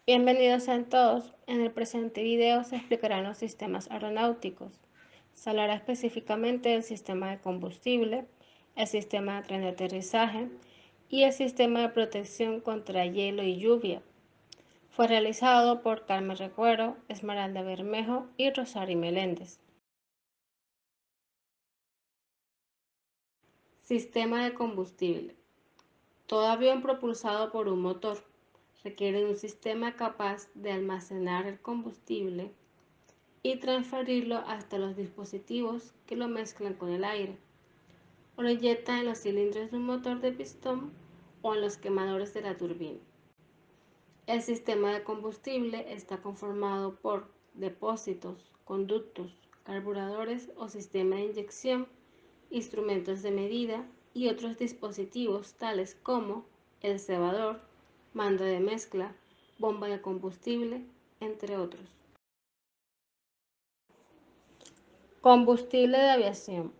Bienvenidos sean todos. En el presente video se explicarán los sistemas aeronáuticos. Se hablará específicamente del sistema de combustible, el sistema de tren de aterrizaje y el sistema de protección contra hielo y lluvia. Fue realizado por Carmen Recuero, Esmeralda Bermejo y Rosario Meléndez. Sistema de combustible. Todo avión propulsado por un motor requiere de un sistema capaz de almacenar el combustible y transferirlo hasta los dispositivos que lo mezclan con el aire, o lo inyectan en los cilindros de un motor de pistón o en los quemadores de la turbina. El sistema de combustible está conformado por depósitos, conductos, carburadores o sistema de inyección, instrumentos de medida y otros dispositivos tales como el cebador, mando de mezcla, bomba de combustible, entre otros. Combustible de aviación.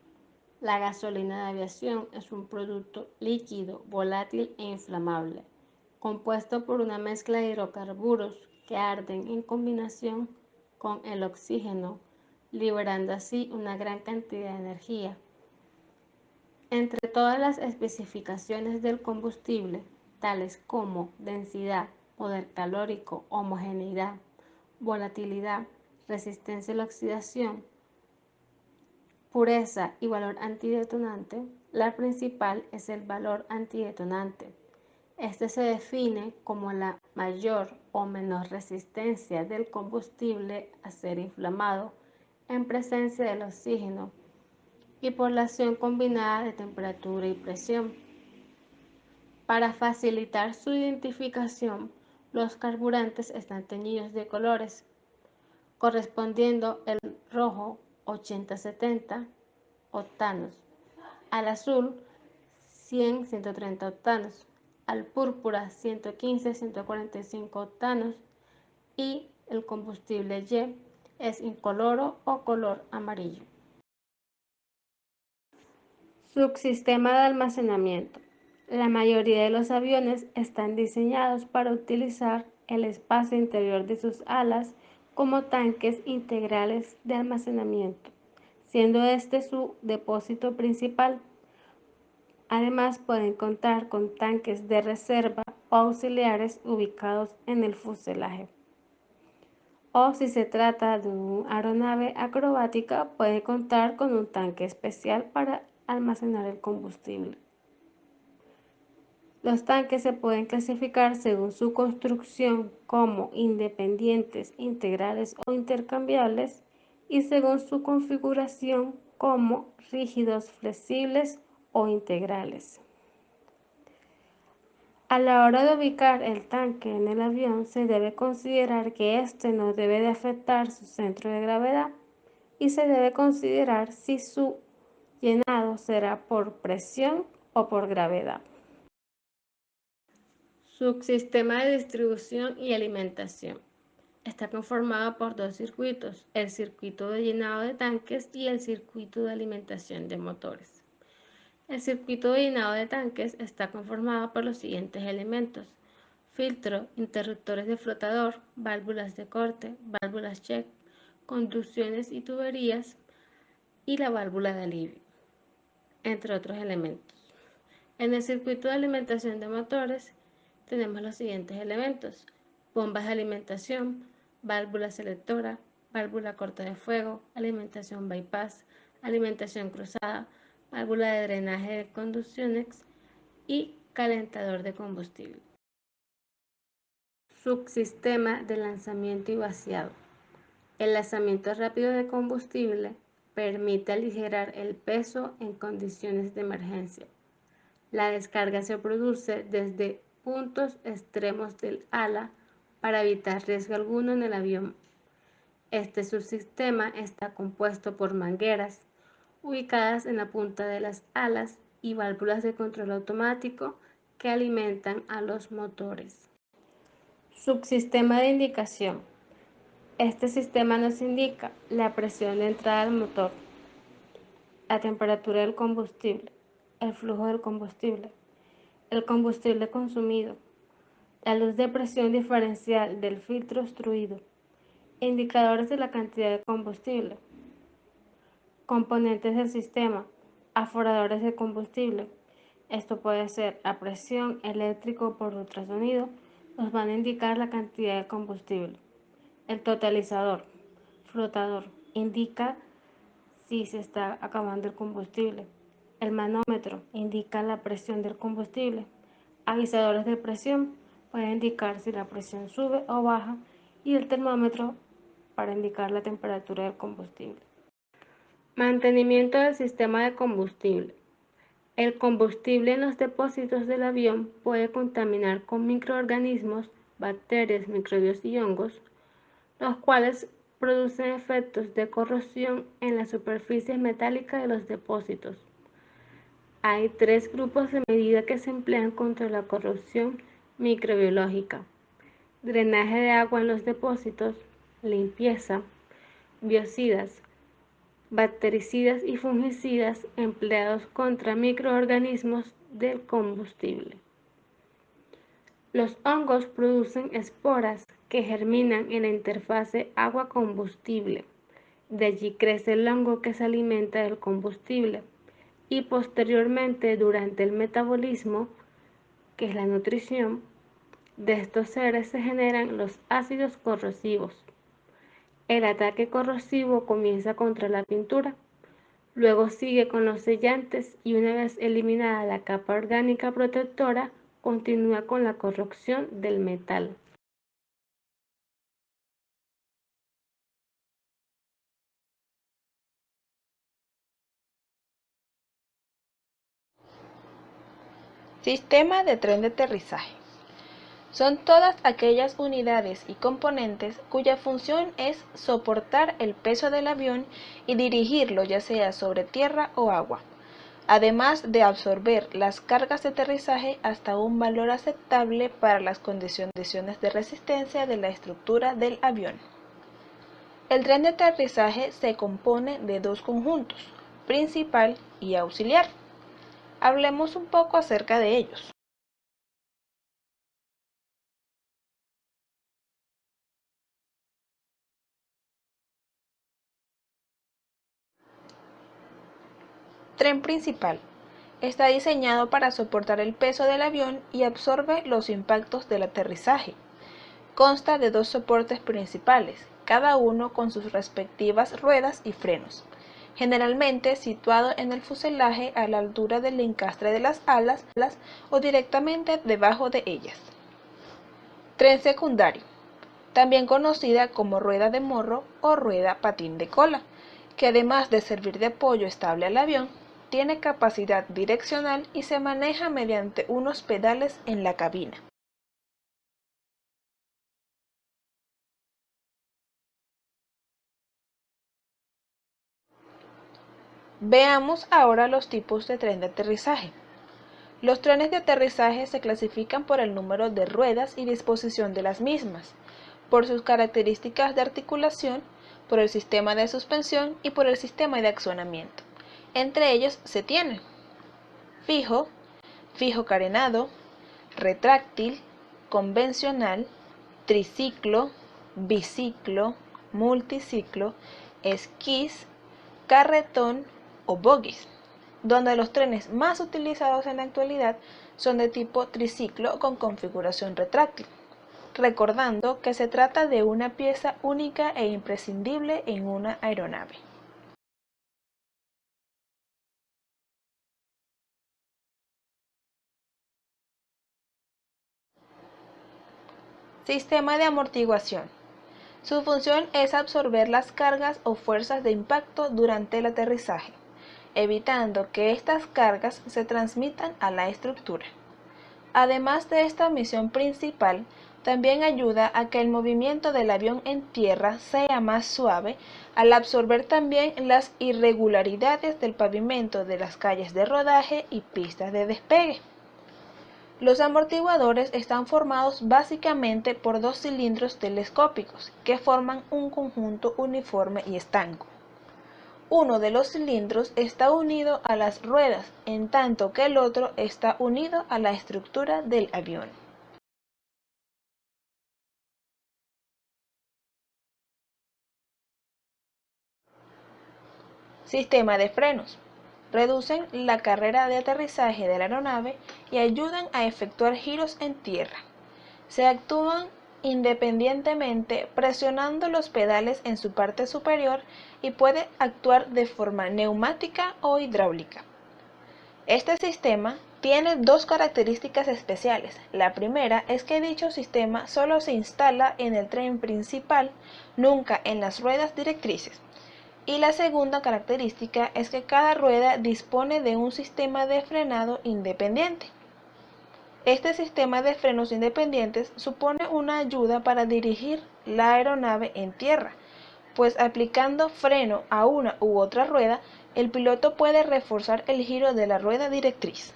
La gasolina de aviación es un producto líquido, volátil e inflamable, compuesto por una mezcla de hidrocarburos que arden en combinación con el oxígeno, liberando así una gran cantidad de energía. Entre todas las especificaciones del combustible, tales como densidad, poder calórico, homogeneidad, volatilidad, resistencia a la oxidación, pureza y valor antidetonante, la principal es el valor antidetonante. Este se define como la mayor o menor resistencia del combustible a ser inflamado en presencia del oxígeno y por la acción combinada de temperatura y presión. Para facilitar su identificación, los carburantes están teñidos de colores, correspondiendo el rojo 80-70 octanos, al azul 100-130 octanos, al púrpura 115-145 octanos y el combustible Y es incoloro o color amarillo. Subsistema de almacenamiento. La mayoría de los aviones están diseñados para utilizar el espacio interior de sus alas como tanques integrales de almacenamiento, siendo este su depósito principal. Además, pueden contar con tanques de reserva o auxiliares ubicados en el fuselaje. O si se trata de una aeronave acrobática, puede contar con un tanque especial para almacenar el combustible. Los tanques se pueden clasificar según su construcción como independientes, integrales o intercambiables y según su configuración como rígidos, flexibles o integrales. A la hora de ubicar el tanque en el avión, se debe considerar que éste no debe de afectar su centro de gravedad y se debe considerar si su llenado será por presión o por gravedad. Subsistema de distribución y alimentación. Está conformado por dos circuitos, el circuito de llenado de tanques y el circuito de alimentación de motores. El circuito de llenado de tanques está conformado por los siguientes elementos: filtro, interruptores de flotador, válvulas de corte, válvulas check, conducciones y tuberías y la válvula de alivio, entre otros elementos. En el circuito de alimentación de motores tenemos los siguientes elementos: bombas de alimentación, válvula selectora, válvula corta de fuego, alimentación bypass, alimentación cruzada, válvula de drenaje de conducciones y calentador de combustible. Subsistema de lanzamiento y vaciado. El lanzamiento rápido de combustible permite aligerar el peso en condiciones de emergencia. La descarga se produce desde puntos extremos del ala para evitar riesgo alguno en el avión. Este subsistema está compuesto por mangueras ubicadas en la punta de las alas y válvulas de control automático que alimentan a los motores. Subsistema de indicación. Este sistema nos indica la presión de entrada del motor, la temperatura del combustible, el flujo del combustible, el combustible consumido, la luz de presión diferencial del filtro obstruido, indicadores de la cantidad de combustible, componentes del sistema, aforadores de combustible. Esto puede ser a presión, eléctrico o por ultrasonido, nos van a indicar la cantidad de combustible. El totalizador, flotador, indica si se está acabando el combustible. El manómetro indica la presión del combustible. Avisadores de presión pueden indicar si la presión sube o baja y el termómetro para indicar la temperatura del combustible. Mantenimiento del sistema de combustible. El combustible en los depósitos del avión puede contaminar con microorganismos, bacterias, microbios y hongos, los cuales producen efectos de corrosión en la superficie metálica de los depósitos. Hay 3 grupos de medidas que se emplean contra la corrosión microbiológica: drenaje de agua en los depósitos, limpieza, biocidas, bactericidas y fungicidas empleados contra microorganismos del combustible. Los hongos producen esporas que germinan en la interfase agua-combustible. De allí crece el hongo que se alimenta del combustible y posteriormente, durante el metabolismo, que es la nutrición, de estos seres se generan los ácidos corrosivos. El ataque corrosivo comienza contra la pintura, luego sigue con los sellantes y una vez eliminada la capa orgánica protectora, continúa con la corrosión del metal. Sistema de tren de aterrizaje. Son todas aquellas unidades y componentes cuya función es soportar el peso del avión y dirigirlo ya sea sobre tierra o agua, además de absorber las cargas de aterrizaje hasta un valor aceptable para las condiciones de resistencia de la estructura del avión. El tren de aterrizaje se compone de 2 conjuntos, principal y auxiliar. Hablemos un poco acerca de ellos. Tren principal. Está diseñado para soportar el peso del avión y absorbe los impactos del aterrizaje. Consta de 2 soportes principales, cada uno con sus respectivas ruedas y frenos, generalmente situado en el fuselaje a la altura del encastre de las alas o directamente debajo de ellas. Tren secundario, también conocida como rueda de morro o rueda patín de cola, que además de servir de apoyo estable al avión, tiene capacidad direccional y se maneja mediante unos pedales en la cabina. Veamos ahora los tipos de tren de aterrizaje. Los trenes de aterrizaje se clasifican por el número de ruedas y disposición de las mismas, por sus características de articulación, por el sistema de suspensión y por el sistema de accionamiento. Entre ellos se tienen fijo, fijo carenado, retráctil, convencional, triciclo, biciclo, multiciclo, esquís, carretón o bogies, donde los trenes más utilizados en la actualidad son de tipo triciclo con configuración retráctil, recordando que se trata de una pieza única e imprescindible en una aeronave. Sistema de amortiguación. Su función es absorber las cargas o fuerzas de impacto durante el aterrizaje, evitando que estas cargas se transmitan a la estructura. Además de esta misión principal, también ayuda a que el movimiento del avión en tierra sea más suave al absorber también las irregularidades del pavimento de las calles de rodaje y pistas de despegue. Los amortiguadores están formados básicamente por 2 cilindros telescópicos que forman un conjunto uniforme y estanco. Uno de los cilindros está unido a las ruedas, en tanto que el otro está unido a la estructura del avión. Sistema de frenos. Reducen la carrera de aterrizaje de la aeronave y ayudan a efectuar giros en tierra. Se actúan independientemente presionando los pedales en su parte superior y puede actuar de forma neumática o hidráulica. Este sistema tiene dos características especiales. La primera es que dicho sistema solo se instala en el tren principal, nunca en las ruedas directrices. Y la segunda característica es que cada rueda dispone de un sistema de frenado independiente. Este sistema de frenos independientes supone una ayuda para dirigir la aeronave en tierra, pues aplicando freno a una u otra rueda, el piloto puede reforzar el giro de la rueda directriz.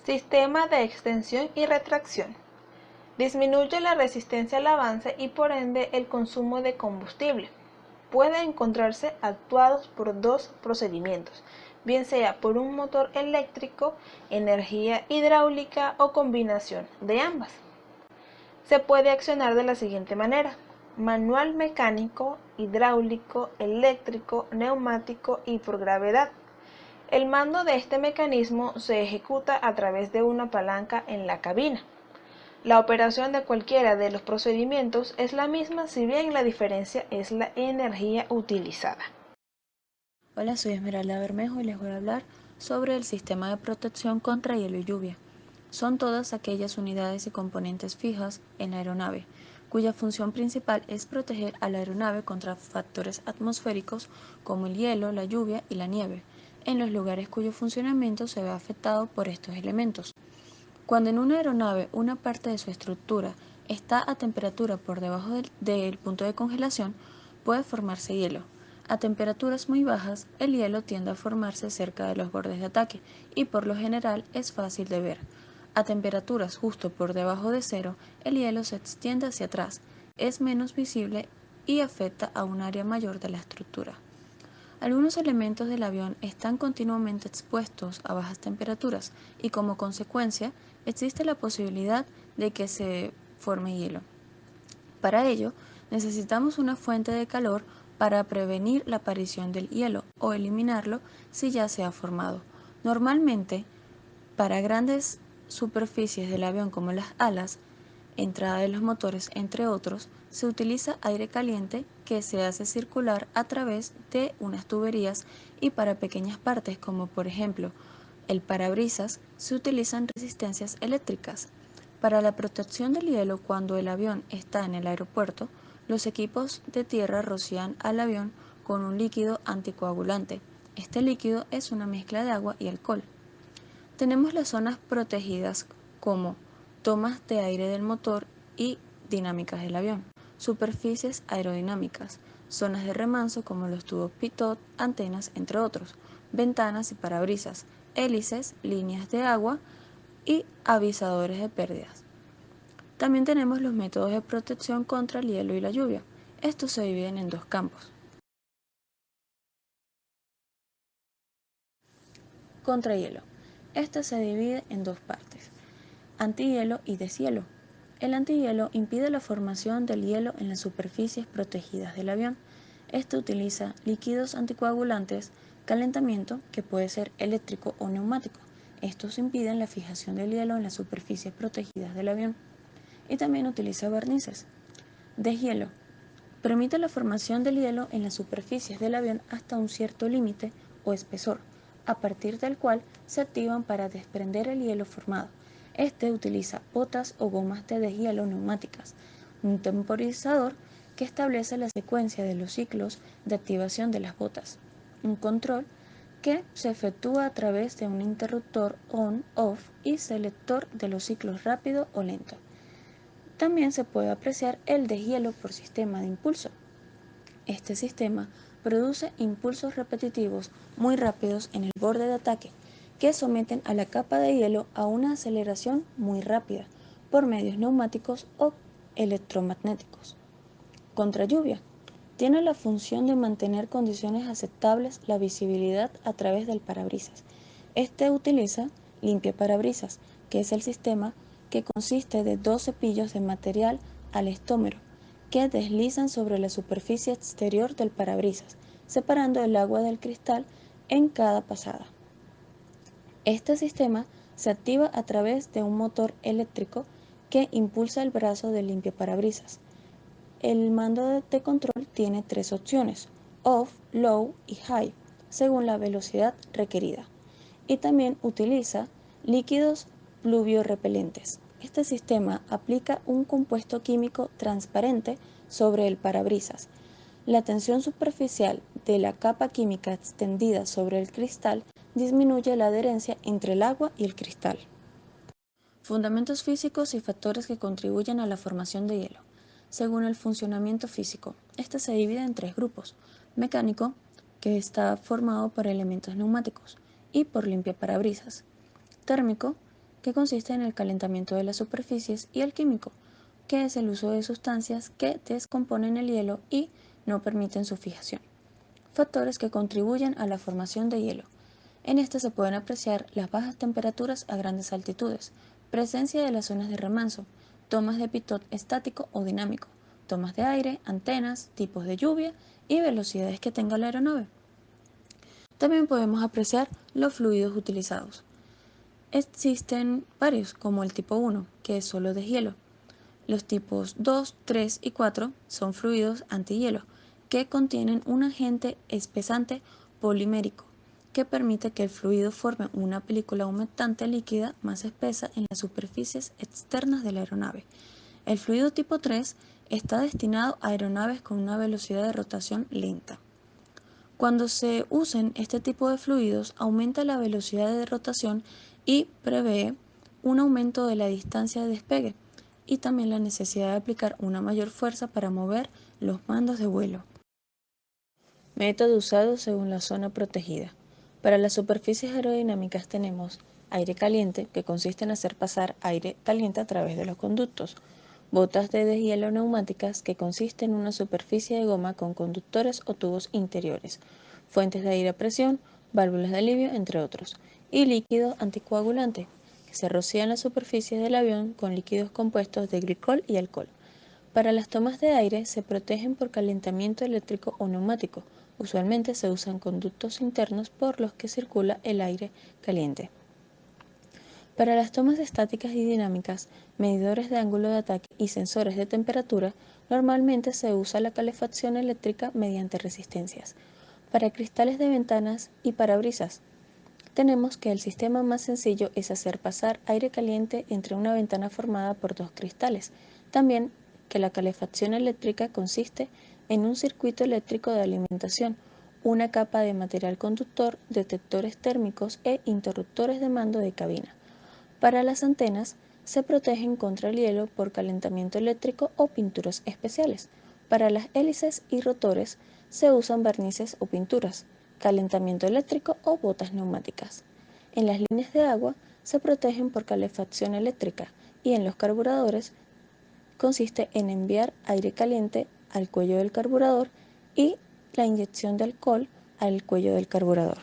Sistema de extensión y retracción. Disminuye la resistencia al avance y por ende el consumo de combustible. Puede encontrarse actuados por dos procedimientos, bien sea por un motor eléctrico, energía hidráulica o combinación de ambas. Se puede accionar de la siguiente manera: manual, mecánico, hidráulico, eléctrico, neumático y por gravedad. El mando de este mecanismo se ejecuta a través de una palanca en la cabina. La operación de cualquiera de los procedimientos es la misma, si bien la diferencia es la energía utilizada. Hola, soy Esmeralda Bermejo y les voy a hablar sobre el sistema de protección contra hielo y lluvia. Son todas aquellas unidades y componentes fijas en la aeronave, cuya función principal es proteger a la aeronave contra factores atmosféricos como el hielo, la lluvia y la nieve, en los lugares cuyo funcionamiento se ve afectado por estos elementos. Cuando en una aeronave una parte de su estructura está a temperatura por debajo del punto de congelación, puede formarse hielo. A temperaturas muy bajas, el hielo tiende a formarse cerca de los bordes de ataque y por lo general es fácil de ver. A temperaturas justo por debajo de cero, el hielo se extiende hacia atrás, es menos visible y afecta a un área mayor de la estructura. Algunos elementos del avión están continuamente expuestos a bajas temperaturas y como consecuencia existe la posibilidad de que se forme hielo. Para ello, necesitamos una fuente de calor para prevenir la aparición del hielo o eliminarlo si ya se ha formado. Normalmente, para grandes superficies del avión como las alas, entrada de los motores, entre otros, se utiliza aire caliente que se hace circular a través de unas tuberías y para pequeñas partes como por ejemplo el parabrisas se utilizan resistencias eléctricas. Para la protección del hielo cuando el avión está en el aeropuerto, los equipos de tierra rocían al avión con un líquido anticoagulante. Este líquido es una mezcla de agua y alcohol. Tenemos las zonas protegidas como tomas de aire del motor y dinámicas del avión, superficies aerodinámicas, zonas de remanso como los tubos pitot, antenas, entre otros, ventanas y parabrisas, hélices, líneas de agua y avisadores de pérdidas. También tenemos los métodos de protección contra el hielo y la lluvia. Estos se dividen en dos campos. Contra hielo. Este se divide en dos partes: antihielo y deshielo. El antihielo impide la formación del hielo en las superficies protegidas del avión. Este utiliza líquidos anticoagulantes, calentamiento, que puede ser eléctrico o neumático. Estos impiden la fijación del hielo en las superficies protegidas del avión. Y también utiliza barnices. Deshielo. Permite la formación del hielo en las superficies del avión hasta un cierto límite o espesor, a partir del cual se activan para desprender el hielo formado. Este utiliza botas o gomas de deshielo neumáticas, un temporizador que establece la secuencia de los ciclos de activación de las botas, un control que se efectúa a través de un interruptor on-off y selector de los ciclos rápido o lento. También se puede apreciar el deshielo por sistema de impulso. Este sistema produce impulsos repetitivos muy rápidos en el borde de ataque, que someten a la capa de hielo a una aceleración muy rápida por medios neumáticos o electromagnéticos. Contra lluvia. Tiene la función de mantener condiciones aceptables la visibilidad a través del parabrisas. Este utiliza limpiaparabrisas que es el sistema que consiste de 2 cepillos de material elastómero que deslizan sobre la superficie exterior del parabrisas, separando el agua del cristal en cada pasada. Este sistema se activa a través de un motor eléctrico que impulsa el brazo del limpiaparabrisas. El mando de control tiene 3 opciones: off, low y high, según la velocidad requerida. Y también utiliza líquidos pluvio-repelentes. Este sistema aplica un compuesto químico transparente sobre el parabrisas. La tensión superficial de la capa química extendida sobre el cristal disminuye la adherencia entre el agua y el cristal. Fundamentos físicos y factores que contribuyen a la formación de hielo. Según el funcionamiento físico, este se divide en 3 grupos: mecánico, que está formado por elementos neumáticos, y por limpiaparabrisas; térmico, que consiste en el calentamiento de las superficies; y el químico, que es el uso de sustancias que descomponen el hielo y no permiten su fijación. Factores que contribuyen a la formación de hielo. En este se pueden apreciar las bajas temperaturas a grandes altitudes, presencia de las zonas de remanso, tomas de pitot estático o dinámico, tomas de aire, antenas, tipos de lluvia y velocidades que tenga la aeronave. También podemos apreciar los fluidos utilizados. Existen varios, como el tipo 1, que es solo de hielo. Los tipos 2, 3 y 4 son fluidos antihielo, que contienen un agente espesante polimérico, que permite que el fluido forme una película humectante líquida más espesa en las superficies externas de la aeronave. El fluido tipo 3 está destinado a aeronaves con una velocidad de rotación lenta. Cuando se usen este tipo de fluidos, aumenta la velocidad de rotación y prevé un aumento de la distancia de despegue, y también la necesidad de aplicar una mayor fuerza para mover los mandos de vuelo. Método usado según la zona protegida. Para las superficies aerodinámicas tenemos aire caliente, que consiste en hacer pasar aire caliente a través de los conductos; botas de deshielo neumáticas, que consiste en una superficie de goma con conductores o tubos interiores; fuentes de aire a presión, válvulas de alivio, entre otros; y líquido anticoagulante, que se rocía en las superficies del avión con líquidos compuestos de glicol y alcohol. Para las tomas de aire se protegen por calentamiento eléctrico o neumático. Usualmente se usan conductos internos por los que circula el aire caliente. Para las tomas estáticas y dinámicas, medidores de ángulo de ataque y sensores de temperatura, normalmente se usa la calefacción eléctrica mediante resistencias. Para cristales de ventanas y parabrisas, tenemos que el sistema más sencillo es hacer pasar aire caliente entre una ventana formada por 2 cristales. También que la calefacción eléctrica consiste en un circuito eléctrico de alimentación, una capa de material conductor, detectores térmicos e interruptores de mando de cabina. Para las antenas, se protegen contra el hielo por calentamiento eléctrico o pinturas especiales. Para las hélices y rotores, se usan barnices o pinturas, calentamiento eléctrico o botas neumáticas. En las líneas de agua, se protegen por calefacción eléctrica, y en los carburadores consiste en enviar aire caliente al cuello del carburador y la inyección de alcohol al cuello del carburador.